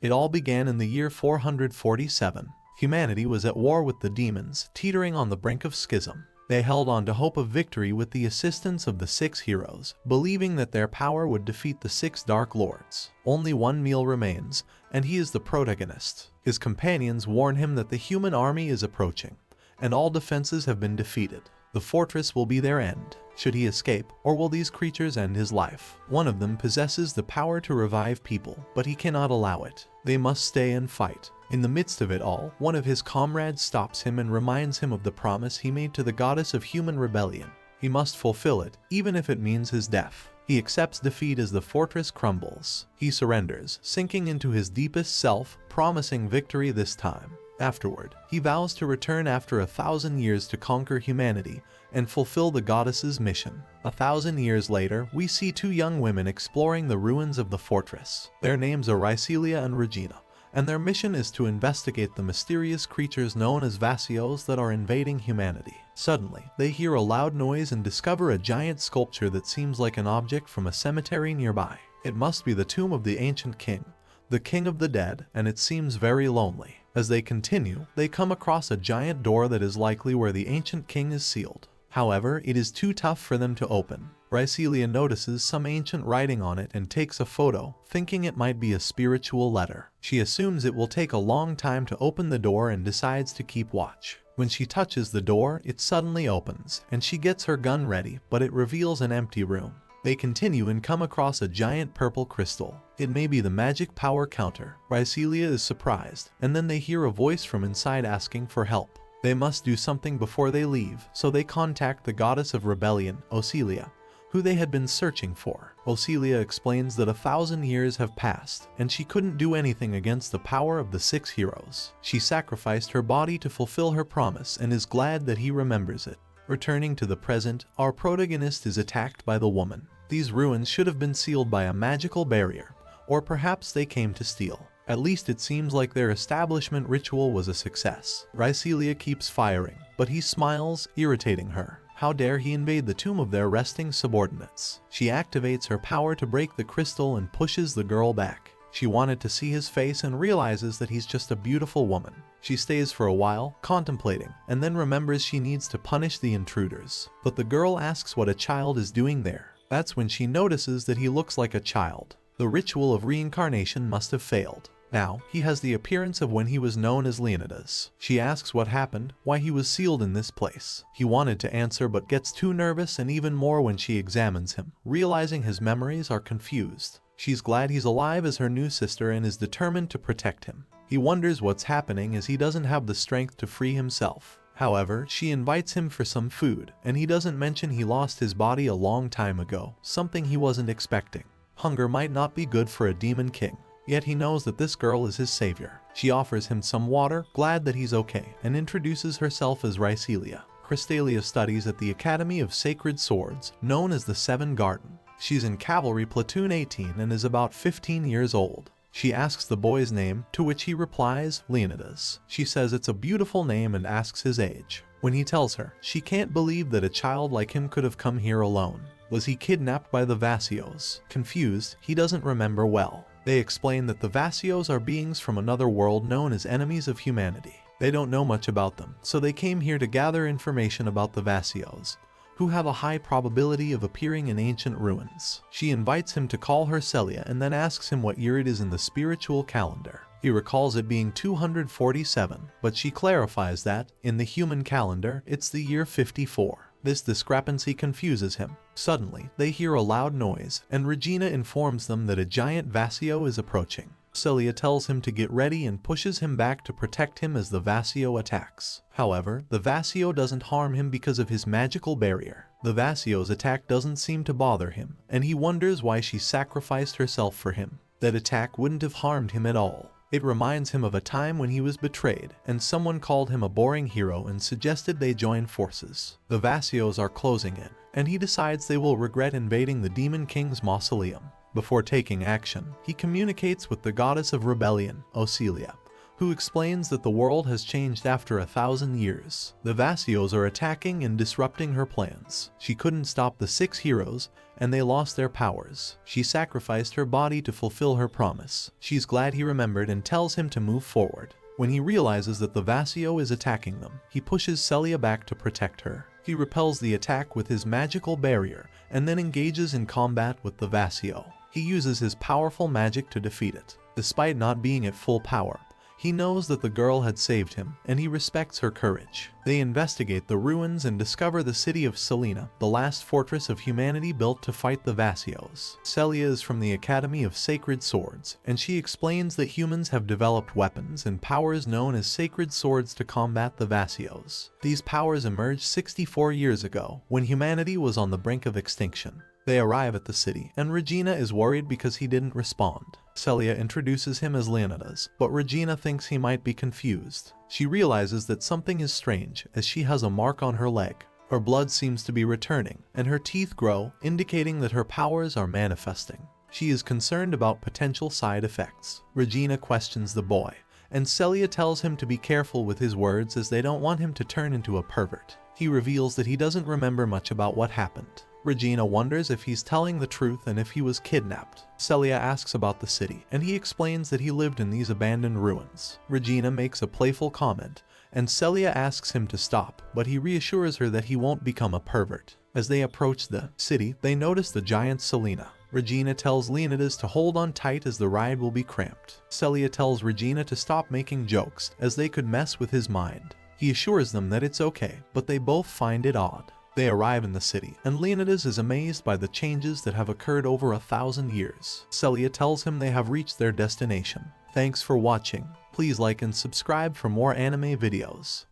It all began in the year 447. Humanity was at war with the demons, teetering on the brink of schism. They held on to hope of victory with the assistance of the 6 heroes, believing that their power would defeat the 6 Dark Lords. Only one meal remains, and he is the protagonist. His companions warn him that the human army is approaching, and all defenses have been defeated. The fortress will be their end. Should he escape, or will these creatures end his life? One of them possesses the power to revive people, but he cannot allow it. They must stay and fight. In the midst of it all, one of his comrades stops him and reminds him of the promise he made to the goddess of human rebellion. He must fulfill it, even if it means his death. He accepts defeat as the fortress crumbles. He surrenders, sinking into his deepest self, promising victory this time. Afterward, he vows to return after 1,000 years to conquer humanity and fulfill the goddess's mission. 1,000 years later, we see 2 young women exploring the ruins of the fortress. Their names are Riselia and Regina, and their mission is to investigate the mysterious creatures known as Vasios that are invading humanity. Suddenly, they hear a loud noise and discover a giant sculpture that seems like an object from a cemetery nearby. It must be the tomb of the ancient king, the king of the dead, and it seems very lonely. As they continue, they come across a giant door that is likely where the ancient king is sealed. However, it is too tough for them to open. Riselia notices some ancient writing on it and takes a photo, thinking it might be a spiritual letter. She assumes it will take a long time to open the door and decides to keep watch. When she touches the door, it suddenly opens, and she gets her gun ready, but it reveals an empty room. They continue and come across a giant purple crystal. It may be the magic power counter. Riselia is surprised, and then they hear a voice from inside asking for help. They must do something before they leave, so they contact the goddess of rebellion, Riselia, who they had been searching for. Riselia explains that 1,000 years have passed, and she couldn't do anything against the power of the 6 heroes. She sacrificed her body to fulfill her promise and is glad that he remembers it. Returning to the present, our protagonist is attacked by the woman. These ruins should have been sealed by a magical barrier, or perhaps they came to steal. At least it seems like their establishment ritual was a success. Riselia keeps firing, but he smiles, irritating her. How dare he invade the tomb of their resting subordinates? She activates her power to break the crystal and pushes the girl back. She wanted to see his face and realizes that he's just a beautiful woman. She stays for a while, contemplating, and then remembers she needs to punish the intruders. But the girl asks what a child is doing there. That's when she notices that he looks like a child. The ritual of reincarnation must have failed. Now, he has the appearance of when he was known as Leonidas. She asks what happened, why he was sealed in this place. He wanted to answer but gets too nervous, and even more when she examines him, realizing his memories are confused. She's glad he's alive as her new sister and is determined to protect him. He wonders what's happening as he doesn't have the strength to free himself. However, she invites him for some food, and he doesn't mention he lost his body a long time ago, something he wasn't expecting. Hunger might not be good for a demon king, yet he knows that this girl is his savior. She offers him some water, glad that he's okay, and introduces herself as Riselia. Riselia studies at the Academy of Sacred Swords, known as the Seven Garden. She's in Cavalry Platoon 18 and is about 15 years old. She asks the boy's name, to which he replies, Leonidas. She says it's a beautiful name and asks his age. When he tells her, she can't believe that a child like him could have come here alone. Was he kidnapped by the Vasios? Confused, he doesn't remember well. They explain that the Vasios are beings from another world known as enemies of humanity. They don't know much about them, so they came here to gather information about the Vasios, who have a high probability of appearing in ancient ruins. She invites him to call her Celia and then asks him what year it is in the spiritual calendar. He recalls it being 247, but she clarifies that, in the human calendar, it's the year 54. This discrepancy confuses him. Suddenly, they hear a loud noise, and Regina informs them that a giant Vasio is approaching. Celia tells him to get ready and pushes him back to protect him as the Vasio attacks. However, the Vasio doesn't harm him because of his magical barrier. The Vasio's attack doesn't seem to bother him, and he wonders why she sacrificed herself for him. That attack wouldn't have harmed him at all. It reminds him of a time when he was betrayed, and someone called him a boring hero and suggested they join forces. The Vasios are closing in, and he decides they will regret invading the Demon King's mausoleum. Before taking action, he communicates with the goddess of rebellion, Riselia, who explains that the world has changed after 1,000 years. The Vasios are attacking and disrupting her plans. She couldn't stop the 6 heroes, and they lost their powers. She sacrificed her body to fulfill her promise. She's glad he remembered and tells him to move forward. When he realizes that the Vasio is attacking them, he pushes Celia back to protect her. He repels the attack with his magical barrier and then engages in combat with the Vasio. He uses his powerful magic to defeat it. Despite not being at full power, he knows that the girl had saved him, and he respects her courage. They investigate the ruins and discover the city of Selena, the last fortress of humanity built to fight the Vasios. Celia is from the Academy of Sacred Swords, and she explains that humans have developed weapons and powers known as sacred swords to combat the Vasios. These powers emerged 64 years ago, when humanity was on the brink of extinction. They arrive at the city, and Regina is worried because he didn't respond. Celia introduces him as Leonidas, but Regina thinks he might be confused. She realizes that something is strange as she has a mark on her leg. Her blood seems to be returning, and her teeth grow, indicating that her powers are manifesting. She is concerned about potential side effects. Regina questions the boy, and Celia tells him to be careful with his words as they don't want him to turn into a pervert. He reveals that he doesn't remember much about what happened. Regina wonders if he's telling the truth and if he was kidnapped. Celia asks about the city, and he explains that he lived in these abandoned ruins. Regina makes a playful comment, and Celia asks him to stop, but he reassures her that he won't become a pervert. As they approach the city, they notice the giant Selena. Regina tells Leonidas to hold on tight as the ride will be cramped. Celia tells Regina to stop making jokes, as they could mess with his mind. He assures them that it's okay, but they both find it odd. They arrive in the city, and Leonidas is amazed by the changes that have occurred over 1,000 years. Celia tells him they have reached their destination. Thanks for watching. Please like and subscribe for more anime videos.